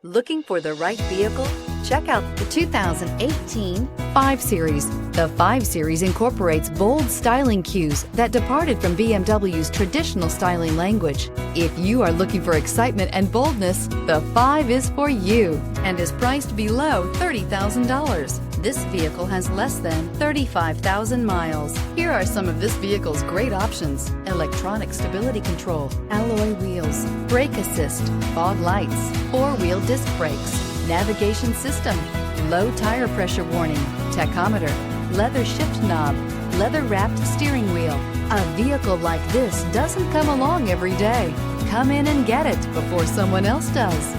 Looking for the right vehicle? Check out the 2018 5 Series. The 5 Series incorporates bold styling cues that departed from BMW's traditional styling language. If you are looking for excitement and boldness, the 5 is for you and is priced below $30,000. This vehicle has less than 35,000 miles. Here are some of this vehicle's great options: electronic stability control, alloy wheels, brake assist, fog lights, 4-wheel disc brakes, navigation system, low tire pressure warning, tachometer, leather shift knob, leather-wrapped steering wheel. A vehicle like this doesn't come along every day. Come in and get it before someone else does.